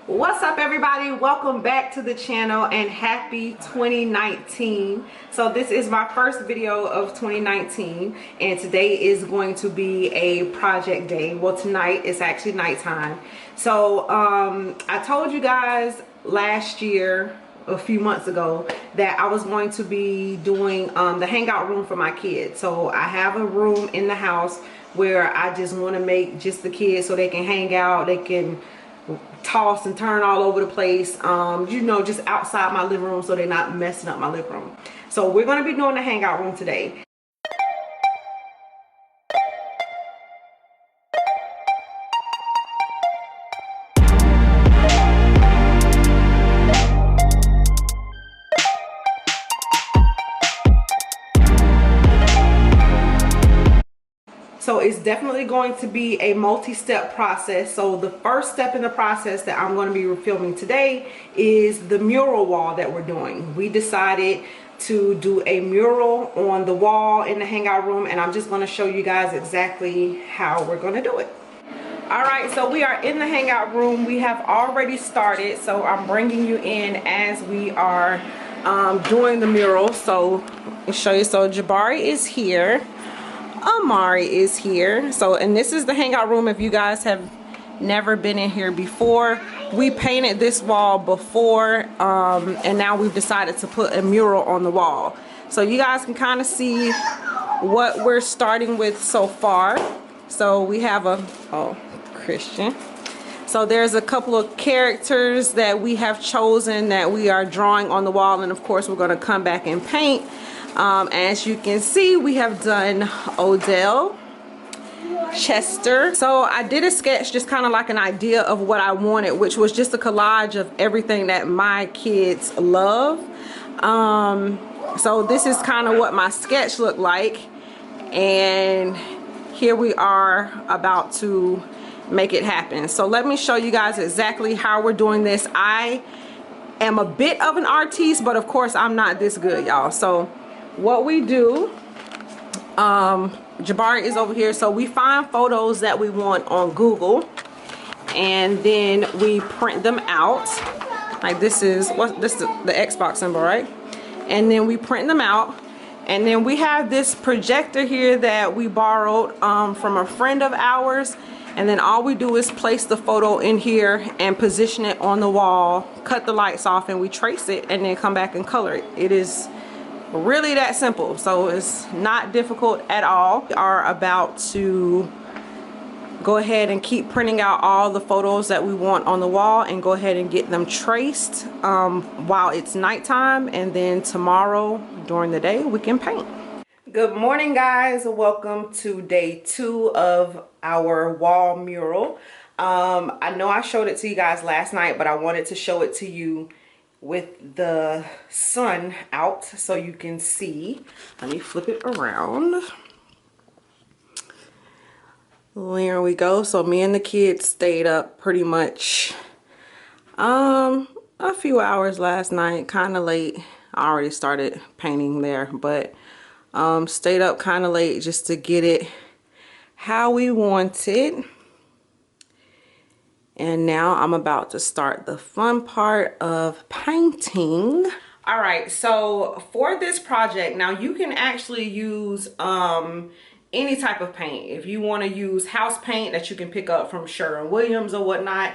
What's up, everybody? Welcome back to the channel and happy 2019. So this is my first video of 2019 and today is going to be a project day. Well, tonight it's actually nighttime. So I told you guys last year, a few months ago, that I was going to be doing the hangout room for my kids. So I have a room in the house where I just want to make just the kids so they can hang out, they can toss and turn all over the place, you know, just outside my living room so they're not messing up my living room. So we're going to be doing the hangout room today. So it's definitely going to be a multi-step process. So the first step in the process that I'm going to be filming today is the mural wall that we're doing. We decided to do a mural on the wall in the hangout room, and I'm just going to show you guys exactly how we're going to do it. Alright, so we are in the hangout room. We have already started, so I'm bringing you in as we are doing the mural. So I'll show you. So Jabari is here, Amari is here. So, and this is the hangout room. If you guys have never been in here before, we painted this wall before, and now we've decided to put a mural on the wall. So you guys can kind of see what we're starting with so far. So we have Christian. So there's a couple of characters that we have chosen that we are drawing on the wall, and of course we're going to come back and paint. As you can see, we have done Odell, Chester. So I did a sketch, just kind of like an idea of what I wanted, which was just a collage of everything that my kids love. So this is kind of what my sketch looked like, and here we are about to make it happen. So let me show you guys exactly how we're doing this. I am a bit of an artiste, but of course I'm not this good, y'all. So what we do, Jabari is over here. So we find photos that we want on Google, and then we print them out. Like this is the Xbox symbol, right? And then we print them out, and then we have this projector here that we borrowed from a friend of ours. And then all we do is place the photo in here and position it on the wall, cut the lights off, and we trace it and then come back and color it. It is really that simple. So it's not difficult at all. We are about to go ahead and keep printing out all the photos that we want on the wall and go ahead and get them traced while it's nighttime, and then tomorrow during the day we can paint. Good morning, guys. Welcome to day 2 of our wall mural. I know I showed it to you guys last night, but I wanted to show it to you with the sun out so you can see. Let me flip it around. There we go. So me and the kids stayed up pretty much a few hours last night, kind of late. I already started painting there, but stayed up kind of late just to get it how we wanted. And now I'm about to start the fun part of painting. All right, so for this project, now you can actually use any type of paint. If you want to use house paint that you can pick up from Sherwin-Williams or whatnot,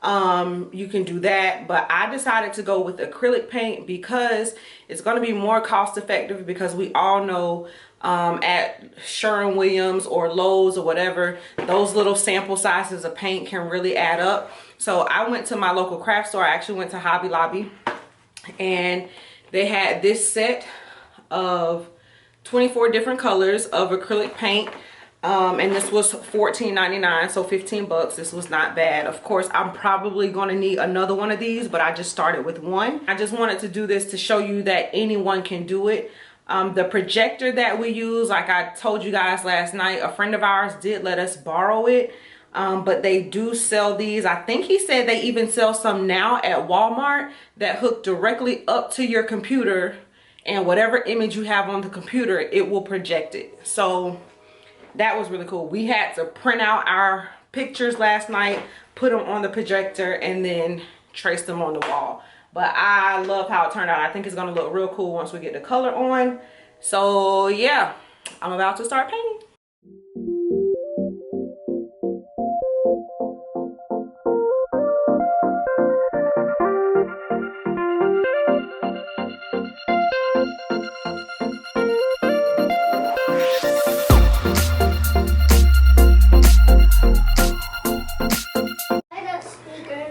you can do that. But I decided to go with acrylic paint because it's going to be more cost effective, because we all know at Sherwin-Williams or Lowe's or whatever, those little sample sizes of paint can really add up. So I went to my local craft store. I actually went to Hobby Lobby, and they had this set of 24 different colors of acrylic paint. And this was $14.99, so 15 bucks. This was not bad. Of course, I'm probably going to need another one of these, but I just started with one. I just wanted to do this to show you that anyone can do it. The projector that we use, like I told you guys last night, a friend of ours did let us borrow it. But they do sell these. I think he said they even sell some now at Walmart that hook directly up to your computer, and whatever image you have on the computer, it will project it. So that was really cool. We had to print out our pictures last night, put them on the projector, and then traced them on the wall. But I love how it turned out. I think it's gonna look real cool once we get the color on. So yeah, I'm about to start painting.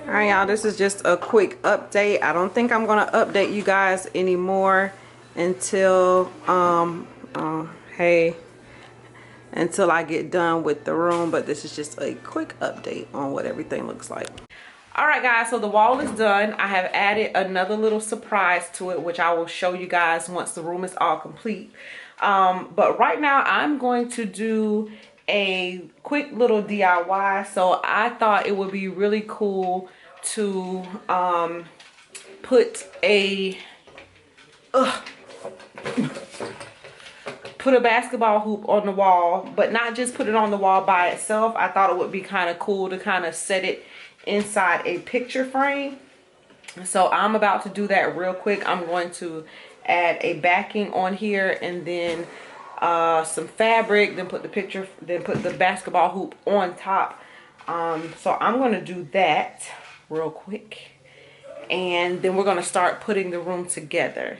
Alright y'all, this is just a quick update. I don't think I'm gonna update you guys anymore until until I get done with the room, but this is just a quick update on what everything looks like. Alright guys, so the wall is done. I have added another little surprise to it, which I will show you guys once the room is all complete. But right now I'm going to do a quick little DIY. So I thought it would be really cool to put a basketball hoop on the wall, but not just put it on the wall by itself. I thought it would be kind of cool to kind of set it inside a picture frame. So I'm about to do that real quick. I'm going to add a backing on here, and then some fabric, then put the basketball hoop on top. So I'm going to do that real quick, and then we're going to start putting the room together.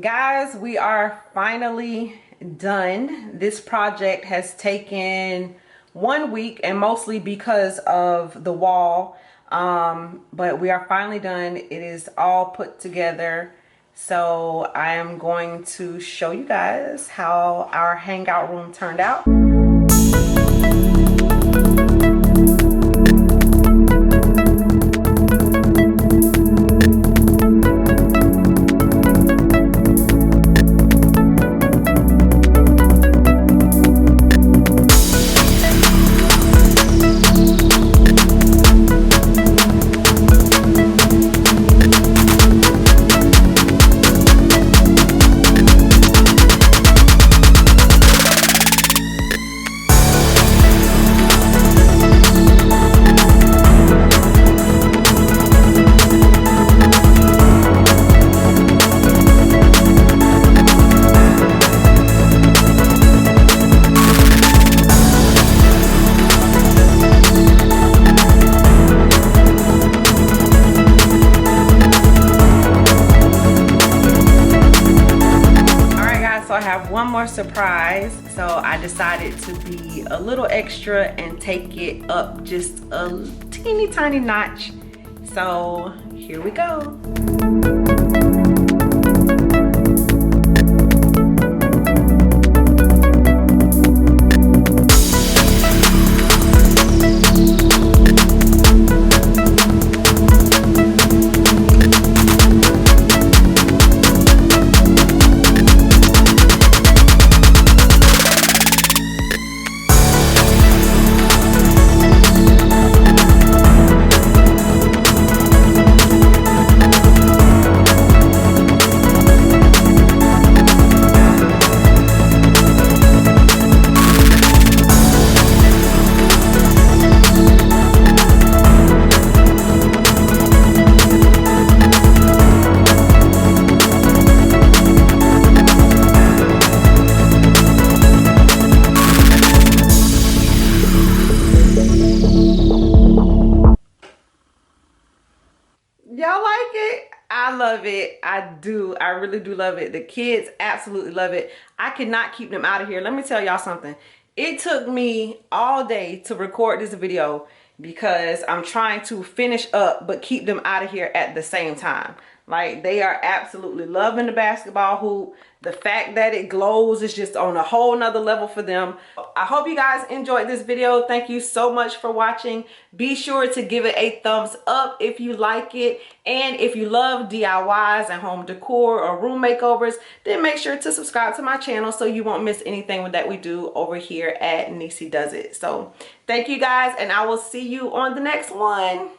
Guys, we are finally done. This project has taken 1 week, and mostly because of the wall, but we are finally done. It is all put together. So I am going to show you guys how our hangout room turned out. one more surprise. So I decided to be a little extra and take it up just a teeny tiny notch. So here we go. Y'all like it? I love it. I do. I really do love it. The kids absolutely love it. I cannot keep them out of here. Let me tell y'all something. It took me all day to record this video because I'm trying to finish up but keep them out of here at the same time. Like, they are absolutely loving the basketball hoop. The fact that it glows is just on a whole nother level for them. I hope you guys enjoyed this video. Thank you so much for watching. Be sure to give it a thumbs up if you like it. And if you love DIYs and home decor or room makeovers, then make sure to subscribe to my channel so you won't miss anything that we do over here at NeesieDoesiT. So thank you guys, and I will see you on the next one.